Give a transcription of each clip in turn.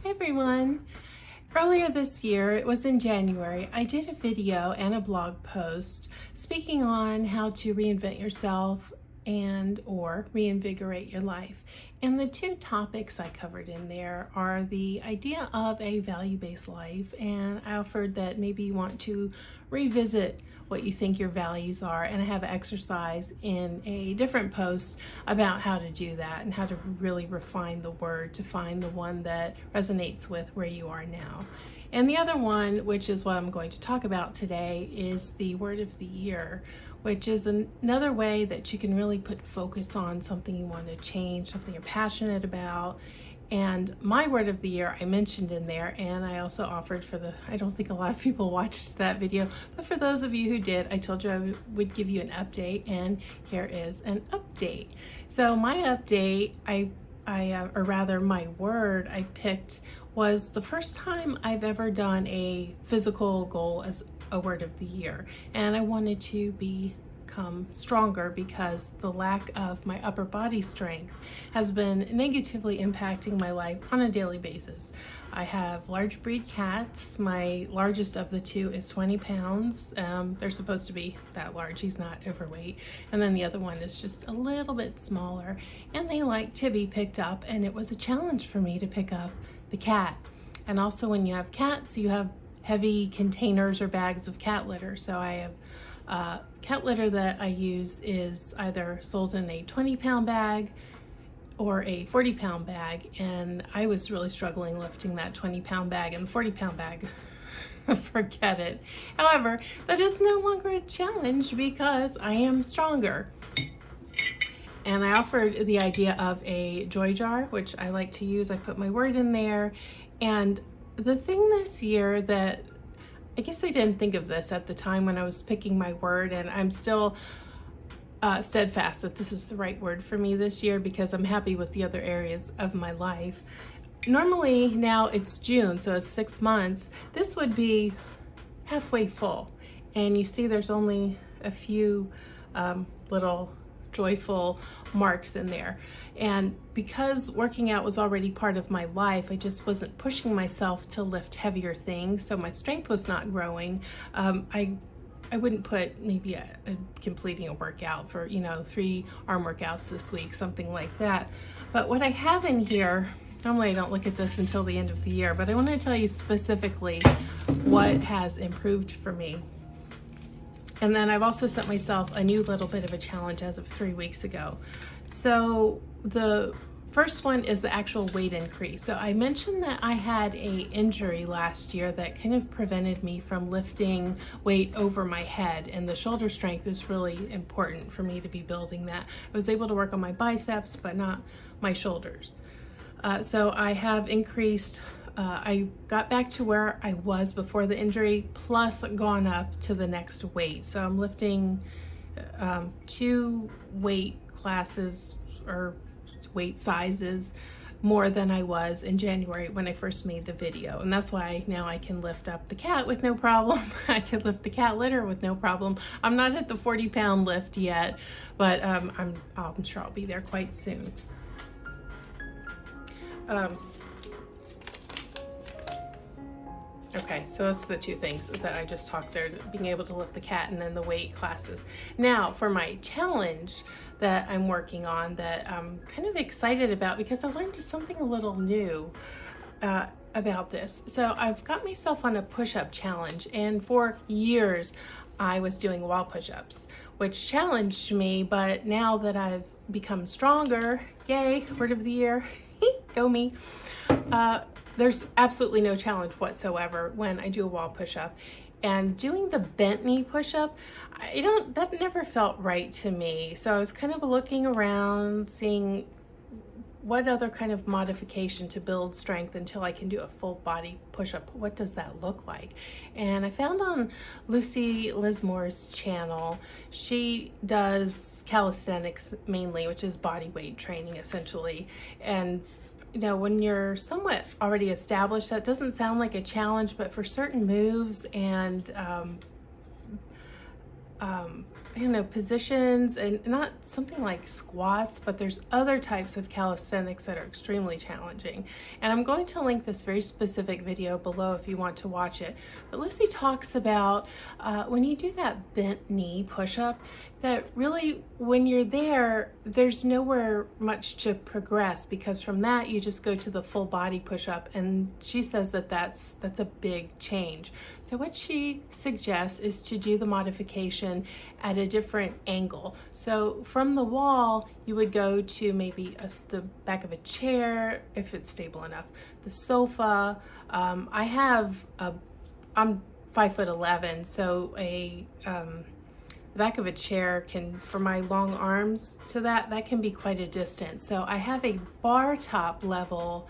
Hi everyone. Earlier this year, it was in January, I did a video and a blog post speaking on how to reinvent yourself and or reinvigorate your life. And the two topics I covered in there are the idea of a value-based life, and I offered that maybe you want to revisit what you think your values are, and I have an exercise in a different post about how to do that and how to really refine the word to find the one that resonates with where you are now. And the other one, which is what I'm going to talk about today, is the word of the year, which is another way that you can really put focus on something you want to change, something you're passionate about. And my word of the year I mentioned in there, and I also offered I don't think a lot of people watched that video, but for those of you who did, I told you I would give you an update, and here is an update. So my update, or rather my word I picked was the first time I've ever done a physical goal as a word of the year, and I wanted to become stronger because the lack of my upper body strength has been negatively impacting my life on a daily basis. I have large breed cats. My largest of the two is 20 pounds. They're supposed to be that large. He's not overweight. And then the other one is just a little bit smaller, and they like to be picked up, and it was a challenge for me to pick up the cat. And also when you have cats, you have heavy containers or bags of cat litter. So I have cat litter that I use is either sold in a 20-pound bag or a 40-pound bag, and I was really struggling lifting that 20-pound bag, and the 40-pound bag, forget it. However, that is no longer a challenge because I am stronger. And I offered the idea of a joy jar, which I like to use. I put my word in there. And the thing this year that, I guess I didn't think of this at the time when I was picking my word, and I'm still steadfast that this is the right word for me this year because I'm happy with the other areas of my life. Normally now it's June, so it's 6 months. This would be halfway full. And you see there's only a few little joyful marks in there. And because working out was already part of my life, I just wasn't pushing myself to lift heavier things, so my strength was not growing. I wouldn't put maybe completing a workout for 3 arm workouts this week, something like that. But what I have in here, normally I don't look at this until the end of the year, but I want to tell you specifically what has improved for me. And then I've also set myself a new little bit of a challenge as of 3 weeks ago. So the first one is the actual weight increase. So I mentioned that I had an injury last year that kind of prevented me from lifting weight over my head, and the shoulder strength is really important for me to be building that. I was able to work on my biceps, but not my shoulders. So I have increased, I got back to where I was before the injury, plus gone up to the next weight. So I'm lifting 2 weight classes or weight sizes more than I was in January when I first made the video. And that's why now I can lift up the cat with no problem. I can lift the cat litter with no problem. I'm not at the 40-pound lift yet, but I'm sure I'll be there quite soon. Okay, so that's the 2 things that I just talked there, being able to lift the cat and then the weight classes. Now for my challenge that I'm working on that I'm kind of excited about because I learned something a little new about this. So I've got myself on a push-up challenge, and for years I was doing wall push-ups, which challenged me, but now that I've become stronger, yay, word of the year, go me, there's absolutely no challenge whatsoever when I do a wall push-up. And doing the bent knee push-up, that never felt right to me. So I was kind of looking around, seeing what other kind of modification to build strength until I can do a full body push-up. What does that look like? And I found on Lucy Lismore's channel, she does calisthenics mainly, which is body weight training essentially. And when you're somewhat already established, that doesn't sound like a challenge, but for certain moves and you know, positions, and not something like squats, but there's other types of calisthenics that are extremely challenging. And I'm going to link this very specific video below if you want to watch it. But Lucy talks about when you do that bent knee push-up, that really when you're there, there's nowhere much to progress, because from that you just go to the full body push-up, and she says that that's a big change. So what she suggests is to do the modification at a different angle. So from the wall, you would go to maybe the back of a chair, if it's stable enough, the sofa. I'm 5'11", so the back of a chair can, for my long arms to that can be quite a distance. So I have a bar top level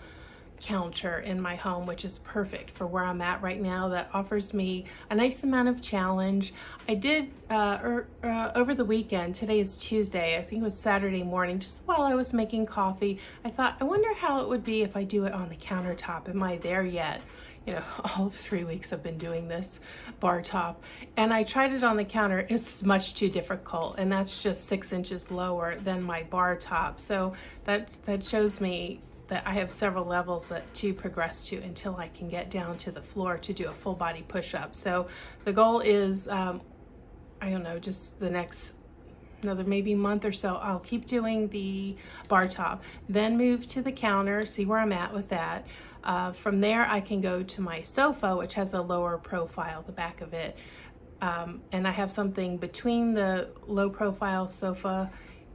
counter in my home, which is perfect for where I'm at right now. That offers me a nice amount of challenge. I did over the weekend, today is Tuesday, I think it was Saturday morning, just while I was making coffee, I thought, I wonder how it would be if I do it on the countertop. Am I there yet? You know, all of 3 weeks I've been doing this bar top, and I tried it on the counter. It's much too difficult, and that's just 6 inches lower than my bar top. So that shows me that I have several levels to progress to until I can get down to the floor to do a full body push-up. So the goal is, I don't know, just the next another maybe month or so, I'll keep doing the bar top, then move to the counter, see where I'm at with that. From there, I can go to my sofa, which has a lower profile, the back of it. And I have something between the low profile sofa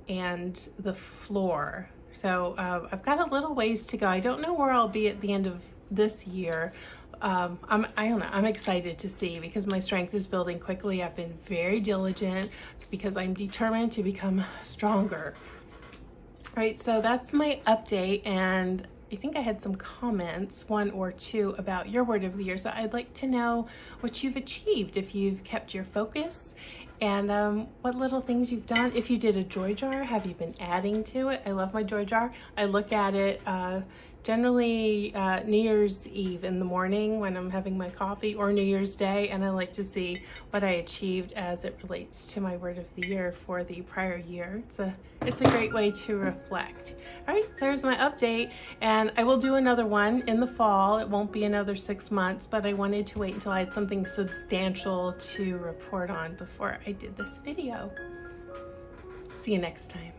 and the floor. So I've got a little ways to go. I don't know where I'll be at the end of this year. I don't know, I'm excited to see, because my strength is building quickly. I've been very diligent because I'm determined to become stronger. All right, so that's my update, and I think I had some comments, 1 or 2, about your word of the year. So I'd like to know what you've achieved, if you've kept your focus, and what little things you've done. If you did a joy jar, have you been adding to it? I love my joy jar. I look at it generally New Year's Eve in the morning when I'm having my coffee, or New Year's Day, and I like to see what I achieved as it relates to my word of the year for the prior year. It's a great way to reflect. All right, so there's my update, and I will do another one in the fall. It won't be another 6 months, but I wanted to wait until I had something substantial to report on before I did this video. See you next time.